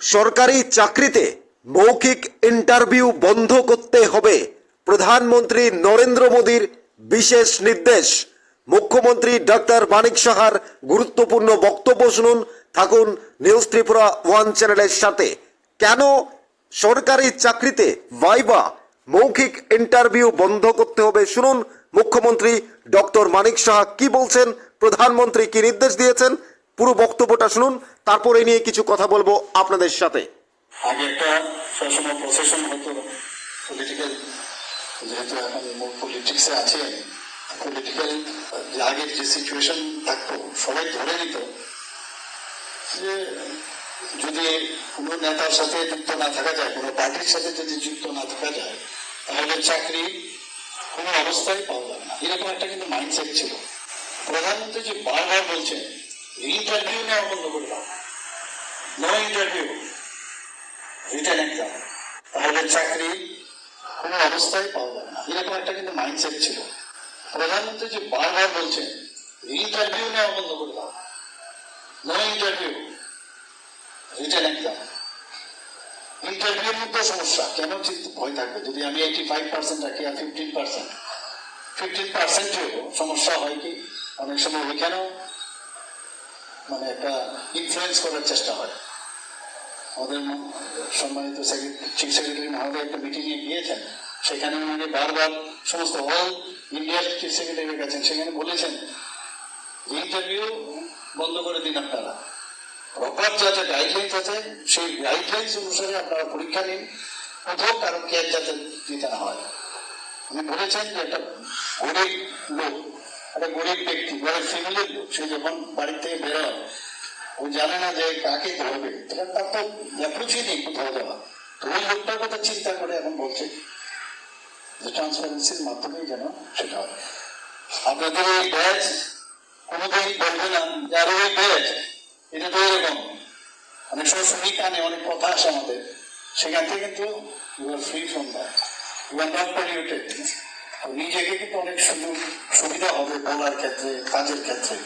সরকারি চাকরিতে মৌখিক ইন্টারভিউ বন্ধ করতে হবে। প্রধানমন্ত্রী নরেন্দ্র মোদীর বিশেষ নির্দেশ। মুখ্যমন্ত্রী ডক্টর মানিক সাহার গুরুত্বপূর্ণ বক্তব্য শুনুন। থাকুন নিউজ ত্রিপুরা ওয়ান চ্যানেলের সাথে। কেন সরকারি চাকরিতে ভাইবা মৌখিক ইন্টারভিউ বন্ধ করতে হবে শুনুন। মুখ্যমন্ত্রী ডক্টর মানিক সাহা কি বলছেন, প্রধানমন্ত্রী কি নির্দেশ দিয়েছেন, পুরো বক্তব্যটা শুনুন। তারপর এই নিয়ে কিছু কথা বলবো আপনাদের সাথে। আগে একটা সবসময় প্রসেশন হতো পলিটিক্যাল, যেহেতু এখন পলিটিক্সে আছে, পলিটিক্যাল আগের যে সিচুয়েশন থাকতো সবাই ধরে নিত যে যদি কোনো নেতার সাথে যুক্ত না থাকা যায়, কোনো পার্টির সাথে যদি যুক্ত না থাকা যায়, তাহলে চাকরি কোনো অবস্থায় পাওয়া যাবে না, এরকম একটা কিন্তু মাইন্ডসেট ছিল। প্রধানমন্ত্রী যে বারবার বলছেন ইন্টারভিউ নেওয়া বন্ধ করে দাও, নো ইন্টারভিউ, রিটেন এক্সাম, তাহলে চাকরি কোনো অবস্থায় পাওয়া যাবে না, এরকম একটা কিন্তু মাইন্ডসেট ছিল। প্রধানমন্ত্রী যে বারবার বলছেন ইন্টারভিউ নেওয়া বন্ধ করে দাও, নো ইন্টারভিউ, রিটেন এক্সাম। ইন্টারভিউর মধ্যে সমস্যা কেন ভয় থাকবে? যদি আমি 85% রাখি আর 15%, সমস্যা হয় কি অনেক সময় ওইখানেও মানে একটা ইনফ্লুয়েন্স করার চেষ্টা হয়। আমাদের সম্মানিত চিফ সেক্রেটারি মহোদয় একটা মিটিংয়ে গিয়েছেন, সেখানে উনি বারবার সমস্ত অল ইন্ডিয়ার চিফ সেক্রেটারি গেছেন, সেখানে বলেছেন ইন্টারভিউ বন্ধ করে দিন, আপনারা প্রপার যাতে গাইডলাইন্স আছে সেই গাইডলাইন্স অনুসারে আপনারা পরীক্ষা নিন, কোথাও কারো কেয়ার যাতে দিতে না হয়। উনি বলেছেন যে একটা গরিব লোক, একটা গরিব ব্যক্তি, গরিব ফ্যামিলির লোক, সে যখন বাড়ি থেকে বেরোয় ও জানে না যে কাকে ধরবে, তার তো অ্যাপ্রোচই নেই কোথাও যাওয়া। তো ওই লোকটার কথা চিন্তা করে এখন বলছে যে ট্রান্সপারেন্সির মাধ্যমেই যেন সেটা হয়। আপনাদের এই ব্যাচ কোনোদিন বলবে না যে আরো ওই ব্যাচ, এটা তো এরকম অনেক সময় শুনি কানে অনেক কথা আসে আমাদের, সেখান থেকে কিন্তু you are free from that, you are not polluted. নিজেকে কিন্তু অনেক সুযোগ সুবিধা হবে বলার ক্ষেত্রে, কাজের ক্ষেত্রে।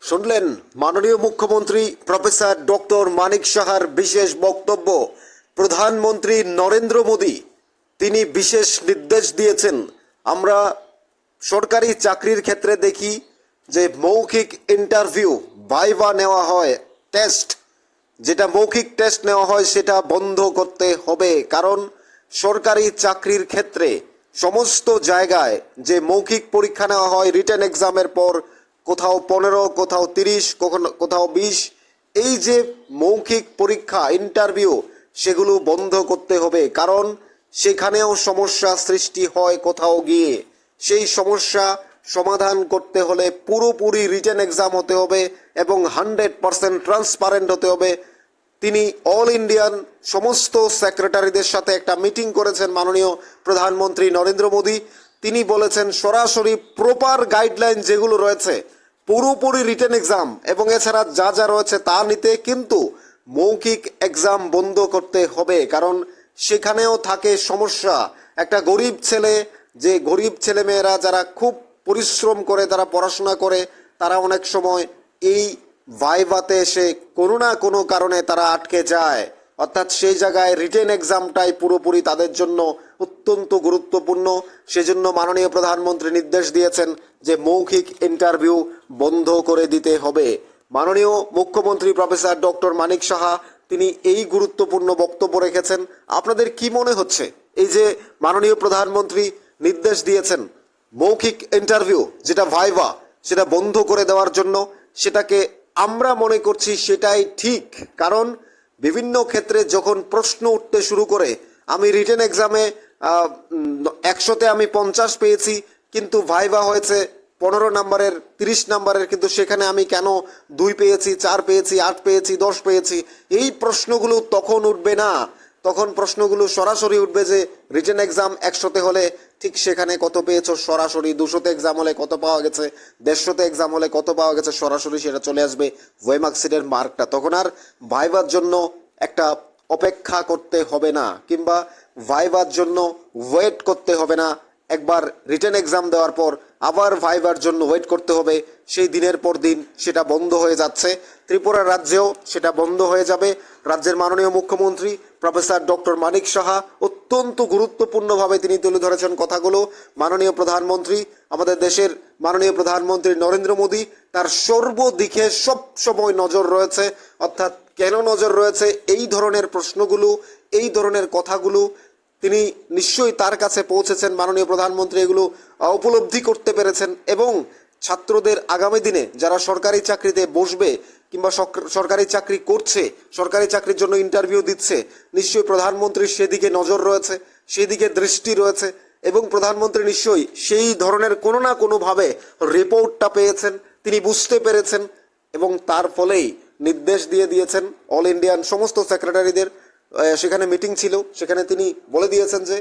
শুনলেন মাননীয় মুখ্যমন্ত্রী প্রফেসর ডক্টর মানিক সাহার বিশেষ বক্তব্য। প্রধানমন্ত্রী নরেন্দ্র মোদী তিনি বিশেষ নির্দেশ দিয়েছেন। আমরা সরকারি চাকরির ক্ষেত্রে দেখি যে মৌখিক ইন্টারভিউ ভাইভা নেওয়া হয়, টেস্ট, যেটা মৌখিক টেস্ট নেওয়া হয় সেটা বন্ধ করতে হবে। কারণ সরকারি চাকরির ক্ষেত্রে সমস্ত জায়গায় যে মৌখিক পরীক্ষা নেওয়া হয় রিটেন এক্সামের পর, কোথাও 15, কোথাও 30, কোথাও 20, এই যে মৌখিক পরীক্ষা ইন্টারভিউ সেগুলো বন্ধ করতে হবে। কারণ সেখানেও সমস্যা সৃষ্টি হয় কোথাও গিয়ে। সেই সমস্যা সমাধান করতে হলে পুরোপুরি রিটেন এক্সাম হতে হবে এবং 100% ট্রান্সপারেন্ট হতে হবে। তিনি অল ইন্ডিয়ান সমস্ত সেক্রেটারিদের সাথে একটা মিটিং করেছেন মাননীয় প্রধানমন্ত্রী নরেন্দ্র মোদী। তিনি বলেছেন সরাসরি প্রপার গাইডলাইন যেগুলো রয়েছে পুরোপুরি রিটেন এক্সাম এবং এছাড়া যা যা রয়েছে তা নিতে, কিন্তু মৌখিক এক্সাম বন্ধ করতে হবে। কারণ সেখানেও থাকে সমস্যা। একটা গরিব ছেলে, যে গরিব ছেলেমেয়েরা যারা খুব পরিশ্রম করে তারা পড়াশোনা করে, তারা অনেক সময় এই ভাইভাতে এসে কোনো না কোনো কারণে তারা আটকে যায়। অর্থাৎ সেই জায়গায় রিটেন এক্সামটাই পুরোপুরি তাদের জন্য অত্যন্ত গুরুত্বপূর্ণ। সেজন্য মাননীয় প্রধানমন্ত্রী নির্দেশ দিয়েছেন যে মৌখিক ইন্টারভিউ বন্ধ করে দিতে হবে। মাননীয় মুখ্যমন্ত্রী প্রফেসর ডক্টর মানিক সাহা তিনি এই গুরুত্বপূর্ণ বক্তব্য রেখেছেন। আপনাদের কি মনে হচ্ছে এই যে মাননীয় প্রধানমন্ত্রী নির্দেশ দিয়েছেন মৌখিক ইন্টারভিউ যেটা ভাইভা সেটা বন্ধ করে দেওয়ার জন্য? সেটাকে আমরা মনে করছি সেটাই ঠিক। কারণ বিভিন্ন ক্ষেত্রে যখন প্রশ্ন উঠতে শুরু করে, আমি রিটেন এক্সামে 100-তে আমি 50 পেয়েছি, কিন্তু ভাইভা হয়েছে 15 নম্বরের, 30 নম্বরের, কিন্তু সেখানে আমি কেন 2 পেয়েছি, 4 পেয়েছি, 8 পেয়েছি, 10 পেয়েছি? এই প্রশ্নগুলো তখন উঠবে না। তখন প্রশ্নগুলো সরাসরি উঠবে যে রিটেন এক্সাম 100-তে হলে ঠিক সেখানে কত পেয়েছো সরাসরি, 200-তে এক্সাম হলে কত পাওয়া গেছে, 150-তে এক্সাম হলে কত পাওয়া গেছে, সরাসরি সেটা চলে আসবে ওয়েমার্কশিটের মার্কটা। তখন আর ভাইভার জন্য একটা অপেক্ষা করতে হবে না, কিংবা ভাইভার জন্য ওয়েট করতে হবে না। একবার রিটেন এক্সাম দেওয়ার পর আবার ভাইভার জন্য ওয়েট করতে হবে, সেই দিনের পর দিন সেটা বন্ধ হয়ে যাচ্ছে। ত্রিপুরা রাজ্যেও সেটা বন্ধ হয়ে যাবে। রাজ্যের মাননীয় মুখ্যমন্ত্রী প্রফেসর ডক্টর মানিক সাহা অত্যন্ত গুরুত্বপূর্ণভাবে তিনি তুলে ধরেছেন কথাগুলো। মাননীয় প্রধানমন্ত্রী, আমাদের দেশের মাননীয় প্রধানমন্ত্রী নরেন্দ্র মোদী, তার সর্বদিকে সব সময় নজর রয়েছে। অর্থাৎ কেন নজর রয়েছে, এই ধরনের প্রশ্নগুলো, এই ধরনের কথাগুলো তিনি নিশ্চয়ই তার কাছে পৌঁছেছেন। মাননীয় প্রধানমন্ত্রী এগুলো উপলব্ধি করতে পেরেছেন এবং ছাত্রদের আগামী দিনে যারা সরকারি চাকরিতে বসবে কিংবা সরকারি চাকরি করছে, সরকারি চাকরির জন্য ইন্টারভিউ দিচ্ছে, নিশ্চয়ই প্রধানমন্ত্রীর সেদিকে নজর রয়েছে, সেদিকে দৃষ্টি রয়েছে এবং প্রধানমন্ত্রী নিশ্চয়ই সেই ধরনের কোনো না কোনোভাবে রিপোর্টটা পেয়েছেন, তিনি বুঝতে পেরেছেন এবং তার ফলেই নির্দেশ দিয়ে দিয়েছেন অল ইন্ডিয়ান সমস্ত সেক্রেটারিদের। সেখানে মিটিং ছিল, সেখানে তিনি বলে দিয়েছেন যে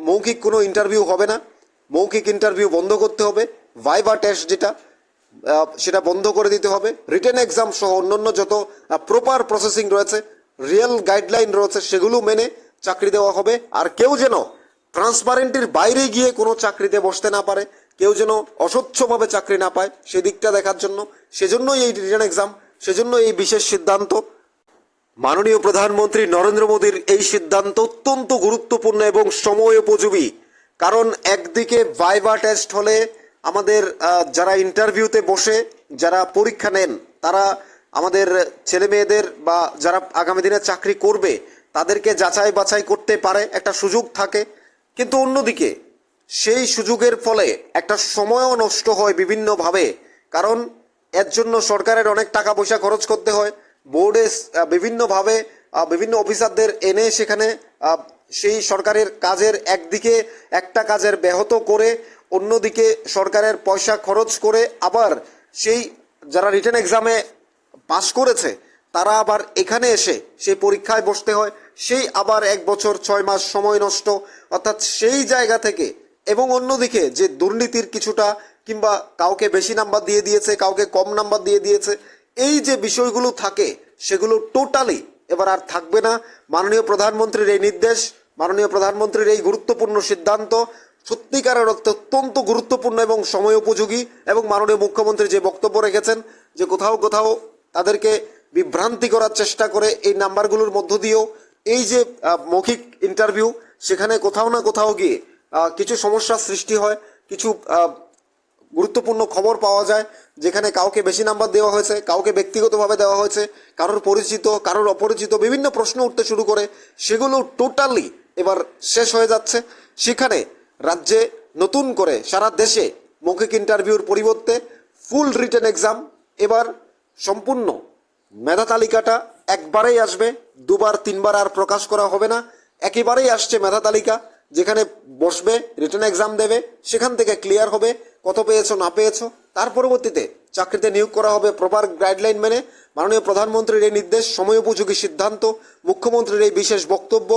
মৌখিক কোনো ইন্টারভিউ হবে না, মৌখিক ইন্টারভিউ বন্ধ করতে হবে, ভাইভা টেস্ট যেটা সেটা বন্ধ করে দিতে হবে, রিটেন এক্সাম সহ অন্যান্য যত প্রপার প্রসেসিং রয়েছে, রিয়েল গাইডলাইন রয়েছে, সেগুলো মেনে চাকরি দেওয়া হবে। আর কেউ যেন ট্রান্সপারেন্টির বাইরে গিয়ে কোনো চাকরিতে বসতে না পারে, কেউ যেন অস্বচ্ছভাবে চাকরি না পায়, সেদিকটা দেখার জন্য সেজন্যই এই রিটেন এক্সাম, সেজন্য এই বিশেষ সিদ্ধান্ত। মাননীয় প্রধানমন্ত্রী নরেন্দ্র মোদীর এই সিদ্ধান্ত অত্যন্ত গুরুত্বপূর্ণ এবং সময় উপযোগী। কারণ একদিকে ভাইভা টেস্ট হলে আমাদের যারা ইন্টারভিউতে বসে যারা পরীক্ষা নেন, তারা আমাদের ছেলে মেয়েদের বা যারা আগামী দিনে চাকরি করবে তাদেরকে যাচাই বাছাই করতে পারে, একটা সুযোগ থাকে। কিন্তু অন্যদিকে সেই সুযোগের ফলে একটা সময়ও নষ্ট হয় বিভিন্নভাবে। কারণ এর জন্য সরকারের অনেক টাকা পয়সা খরচ করতে হয়, বোর্ডে বিভিন্নভাবে বিভিন্ন অফিসারদের এনে সেখানে সেই সরকারের কাজের একদিকে একটা কাজের ব্যাহত করে, অন্যদিকে সরকারের পয়সা খরচ করে আবার সেই যারা রিটেন এক্সামে পাশ করেছে তারা আবার এখানে এসে সেই পরীক্ষায় বসতে হয়, সেই আবার 1 বছর 6 মাস সময় নষ্ট। অর্থাৎ সেই জায়গা থেকে এবং অন্যদিকে যে দুর্নীতির কিছুটা কিংবা কাউকে বেশি নাম্বার দিয়ে দিয়েছে, কাউকে কম নাম্বার দিয়ে দিয়েছে, এই যে বিষয়গুলো থাকে সেগুলো টোটালি এবার আর থাকবে না। মাননীয় প্রধানমন্ত্রীর এই নির্দেশ, মাননীয় প্রধানমন্ত্রীর এই গুরুত্বপূর্ণ সিদ্ধান্ত সত্যিকারের অর্থে অত্যন্ত গুরুত্বপূর্ণ এবং সময় উপযোগী। এবং মাননীয় মুখ্যমন্ত্রী যে বক্তব্য রেখেছেন যে কোথাও কোথাও তাদেরকে বিভ্রান্তি করার চেষ্টা করে এই নাম্বারগুলোর মধ্য দিয়েও এই যে মৌখিক ইন্টারভিউ, সেখানে কোথাও না কোথাও গিয়ে কিছু সমস্যার সৃষ্টি হয়, কিছু গুরুত্বপূর্ণ খবর পাওয়া যায় যেখানে কাউকে বেশি নাম্বার দেওয়া হয়েছে, কাউকে ব্যক্তিগতভাবে দেওয়া হয়েছে, কারোর পরিচিত কারোর অপরিচিত বিভিন্ন প্রশ্ন উঠতে শুরু করে, সেগুলো টোটালি এবার শেষ হয়ে যাচ্ছে। সেখানে রাজ্যে নতুন করে সারা দেশে মৌখিক ইন্টারভিউর পরিবর্তে ফুল রিটেন এক্সাম, এবার সম্পূর্ণ মেধা তালিকাটা একবারেই আসবে, 2বার 3বার আর প্রকাশ করা হবে না, একেবারেই আসছে মেধা তালিকা। যেখানে বসবে, রিটেন এক্সাম দেবে, সেখান থেকে ক্লিয়ার হবে কত পেয়েছো না পেয়েছো, তার পরবর্তীতে চাকরিতে নিয়োগ করা হবে প্রপার গাইডলাইন মেনে। মাননীয় প্রধানমন্ত্রীর এই নির্দেশ, সময় উপযোগী সিদ্ধান্ত, মুখ্যমন্ত্রীর এই বিশেষ বক্তব্য,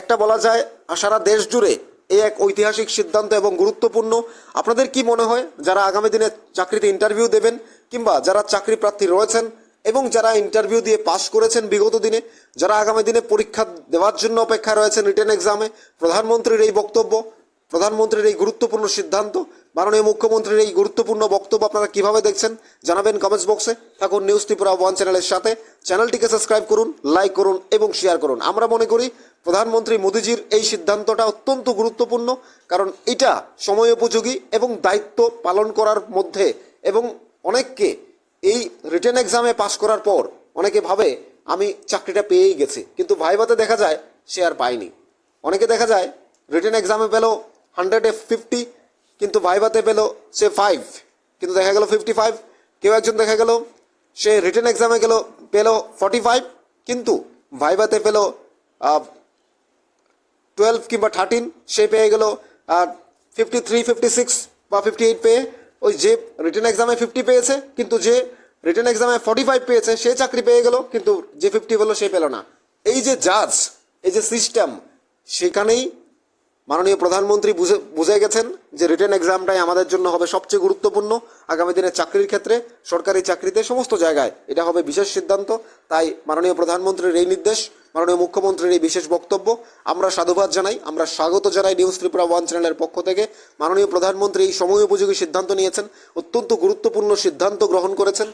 একটা বলা যায় সারা দেশ জুড়ে এই এক ঐতিহাসিক সিদ্ধান্ত এবং গুরুত্বপূর্ণ। আপনাদের কি মনে হয়, যারা আগামী দিনে চাকরিতে ইন্টারভিউ দেবেন কিংবা যারা চাকরি প্রার্থী রয়েছেন এবং যারা ইন্টারভিউ দিয়ে পাশ করেছেন বিগত দিনে, যারা আগামী দিনে পরীক্ষা দেওয়ার জন্য অপেক্ষা রয়েছেন রিটেন এক্সামে, প্রধানমন্ত্রীর এই বক্তব্য, প্রধানমন্ত্রীর এই গুরুত্বপূর্ণ সিদ্ধান্ত, মাননীয় মুখ্যমন্ত্রীর এই গুরুত্বপূর্ণ বক্তব্য আপনারা কিভাবে দেখছেন জানাবেন কমেন্টস বক্সে। থাকুন নিউজ ত্রিপুরা 1 চ্যানেলের সাথে। চ্যানেলটিকে সাবস্ক্রাইব করুন, লাইক করুন এবং শেয়ার করুন। আমরা মনে করি প্রধানমন্ত্রী মোদীজির এই সিদ্ধান্তটা অত্যন্ত গুরুত্বপূর্ণ, কারণ এটা সময় উপযোগী এবং দায়িত্ব পালন করার মধ্যে। এবং অনেককে এই রিটেন এক্সামে পাশ করার পর অনেকে ভাবে আমি চাকরিটা পেয়েই গেছি, কিন্তু ভাইভাতে দেখা যায় সে আর পায়নি। অনেকে দেখা যায় রিটেন এক্সামে পেল 100-এ 50, কিন্তু ভাইভাতে পেল সে 5, কিন্তু দেখা গেল 55। কেউ একজন দেখা গেল সে রিটেন এক্সামে পেল 45, কিন্তু ভাইভাতে পেল 12 কিংবা 13, সে পেয়ে গেল 53, 56 বা 58 পেয়ে। ওই যে রিটেন এক্সামে 50 পেয়েছে কিন্তু যে রিটেন এক্সামে 45 পেয়েছে সে চাকরি পেয়ে গেল, কিন্তু যে 50 পেলো সে পেল না। এই যে জাজ, এই যে সিস্টেম, সেখানেই মাননীয় প্রধানমন্ত্রী বুঝে গেছেন যে রিটেন এক্সামটাই আমাদের জন্য হবে সবচেয়ে গুরুত্বপূর্ণ আগামী দিনে চাকরির ক্ষেত্রে, সরকারি চাকরিতে সমস্ত জায়গায় এটা হবে বিশেষ সিদ্ধান্ত। তাই মাননীয় প্রধানমন্ত্রীর এই নির্দেশ, মাননীয় মুখ্যমন্ত্রীর এই বিশেষ বক্তব্য আমরা সাধুবাদ জানাই, আমরা স্বাগত জানাই নিউজ ত্রিপুরা 1 চ্যানেলের পক্ষ থেকে। মাননীয় প্রধানমন্ত্রী এই সময় উপযোগী সিদ্ধান্ত নিয়েছেন, অত্যন্ত গুরুত্বপূর্ণ সিদ্ধান্ত গ্রহণ করেছেন।